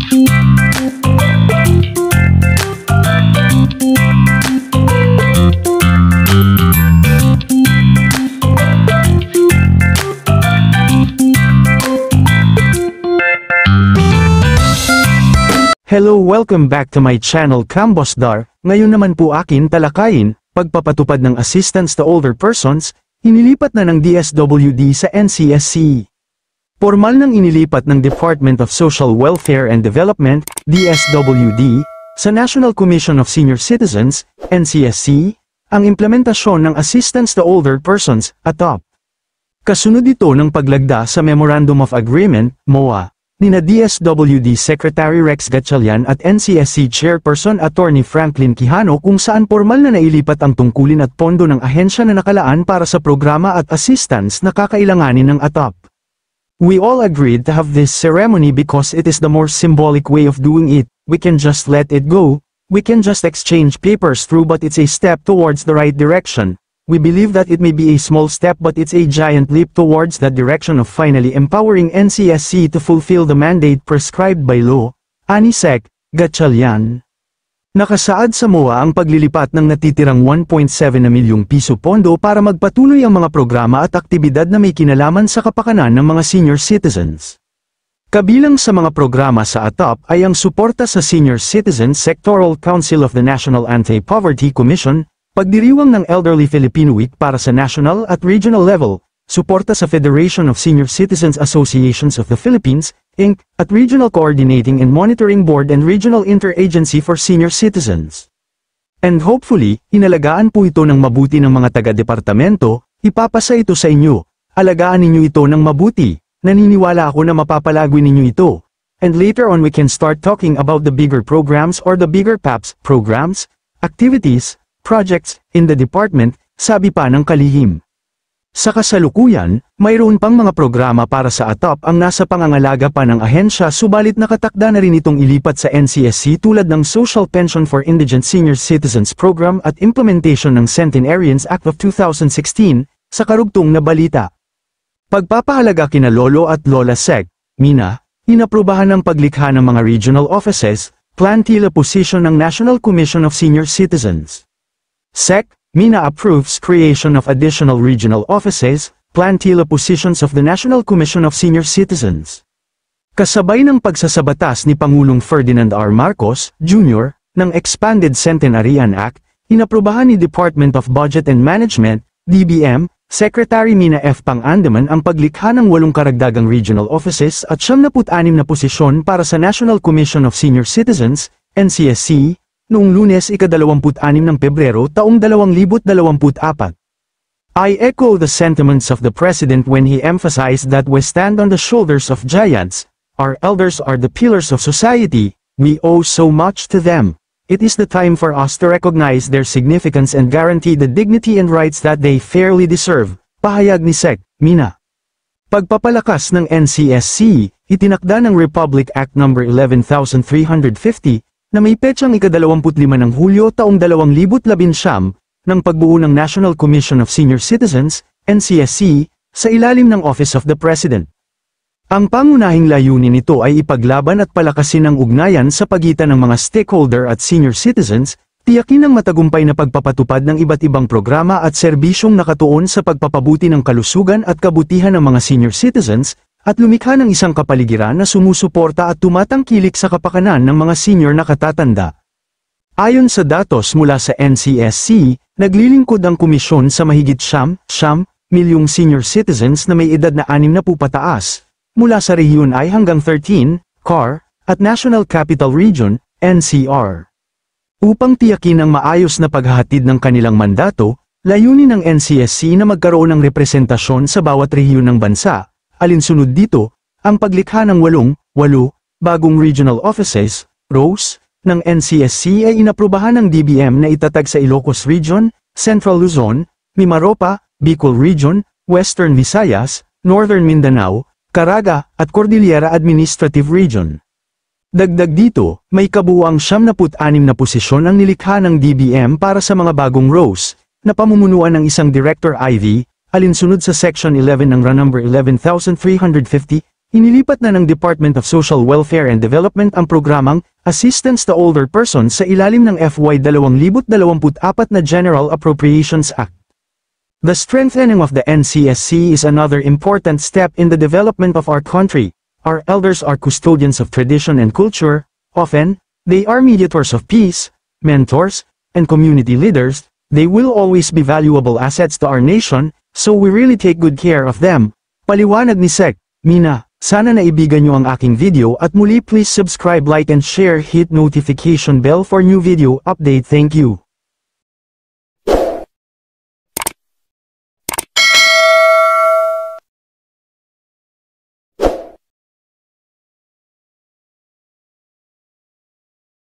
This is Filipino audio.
Hello, welcome back to my channel Kambosdar. Ngayon naman po akin talakayin, pagpapatupad ng assistance to older persons, inilipat na ng DSWD sa NCSC. Formal nang inilipat ng Department of Social Welfare and Development, DSWD, sa National Commission of Senior Citizens, NCSC, ang implementasyon ng Assistance to Older Persons, ATOP. Kasunod ito ng paglagda sa Memorandum of Agreement, MOA, nina DSWD Secretary Rex Gatchalian at NCSC Chairperson Attorney Franklin Quijano kung saan formal na nailipat ang tungkulin at pondo ng ahensya na nakalaan para sa programa at assistance na kakailanganin ng ATOP. We all agreed to have this ceremony because it is the more symbolic way of doing it. We can just let it go, we can just exchange papers through, but it's a step towards the right direction. We believe that it may be a small step, but it's a giant leap towards that direction of finally empowering NCSC to fulfill the mandate prescribed by law, ani Sec. Gatchalian. Nakasaad sa MOA ang paglilipat ng natitirang 1.7 na milyong piso pondo para magpatuloy ang mga programa at aktibidad na may kinalaman sa kapakanan ng mga senior citizens. Kabilang sa mga programa sa ATOP ay ang suporta sa Senior Citizens Sectoral Council of the National Anti-Poverty Commission, pagdiriwang ng Elderly Filipino Week para sa national at regional level, suporta sa Federation of Senior Citizens Associations of the Philippines, Inc., at Regional Coordinating and Monitoring Board and Regional Interagency for Senior Citizens. And hopefully, inalagaan po ito ng mabuti ng mga taga-departamento, ipapasa ito sa inyo, alagaan ninyo ito ng mabuti, naniniwala ako na mapapalagwi ninyo ito. And later on we can start talking about the bigger programs or the bigger PAPS, programs, activities, projects, in the department, sabi pa ng kalihim. Sa kasalukuyan, mayroon pang mga programa para sa ATOP ang nasa pangangalaga pa ng ahensya, subalit nakatakda na rin itong ilipat sa NCSC tulad ng Social Pension for Indigent Senior Citizens Program at implementation ng Centenarians Act of 2016, sa karugtong na balita. Pagpapahalaga kina Lolo at Lola Sec. Mina, inaprubahan ng paglikha ng mga regional offices, plantilla position ng National Commission of Senior Citizens. Sec. Mina approves creation of additional regional offices, plantilla positions of the National Commission of Senior Citizens. Kasabay ng pagsasabatas ni Pangulong Ferdinand R. Marcos, Jr., ng Expanded Centenarian Act, inaprubahan ni Department of Budget and Management, DBM, Secretary Mina F. Pang-Andaman ang paglikha ng 8 karagdagang regional offices at 76 na posisyon para sa National Commission of Senior Citizens, NCSC, noong Lunes ika-26 ng Pebrero taong 2024. I echo the sentiments of the President when he emphasized that we stand on the shoulders of giants. Our elders are the pillars of society, we owe so much to them. It is the time for us to recognize their significance and guarantee the dignity and rights that they fairly deserve, pahayag ni Sec. Mina. Pagpapalakas ng NCSC, itinakda ng Republic Act No. 11,350, na may petsang ika-25 ng Hulyo taong 2019, ng pagbuo ng National Commission of Senior Citizens, NCSC, sa ilalim ng Office of the President. Ang pangunahing layunin nito ay ipaglaban at palakasin ang ugnayan sa pagitan ng mga stakeholder at senior citizens, tiyakin ang matagumpay na pagpapatupad ng iba't ibang programa at serbisyong nakatuon sa pagpapabuti ng kalusugan at kabutihan ng mga senior citizens, at lumikha ng isang kapaligiran na sumusuporta at tumatangkilik sa kapakanan ng mga senior na katatanda. Ayon sa datos mula sa NCSC, naglilingkod ang komisyon sa mahigit 9 milyong senior citizens na may edad na 60 pataas, mula sa rehiyon ay hanggang 13, CAR, at National Capital Region, NCR. Upang tiyakin ang maayos na paghahatid ng kanilang mandato, layunin ng NCSC na magkaroon ng representasyon sa bawat rehiyon ng bansa. Alinsunod dito, ang paglikha ng 8 bagong regional offices, ROWs, ng NCSC ay inaprubahan ng DBM na itatag sa Ilocos Region, Central Luzon, Mimaropa, Bicol Region, Western Visayas, Northern Mindanao, Caraga, at Cordillera Administrative Region. Dagdag dito, may kabuuang 76 na posisyon ang nilikha ng DBM para sa mga bagong ROWs, na pamumunuan ng isang Director IV, alinsunod sa Section 11 ng RA No. 11,350, Inilipat na ng Department of Social Welfare and Development ang programang Assistance to Older Persons sa ilalim ng FY 2024 na General Appropriations Act. The strengthening of the NCSC is another important step in the development of our country. Our elders are custodians of tradition and culture. Often, they are mediators of peace, mentors, and community leaders. They will always be valuable assets to our nation, so we really take good care of them. Paliwanag ni Sec. Mina, sana naibigan nyo ang aking video at muli please subscribe, like and share, hit notification bell for new video update. Thank you.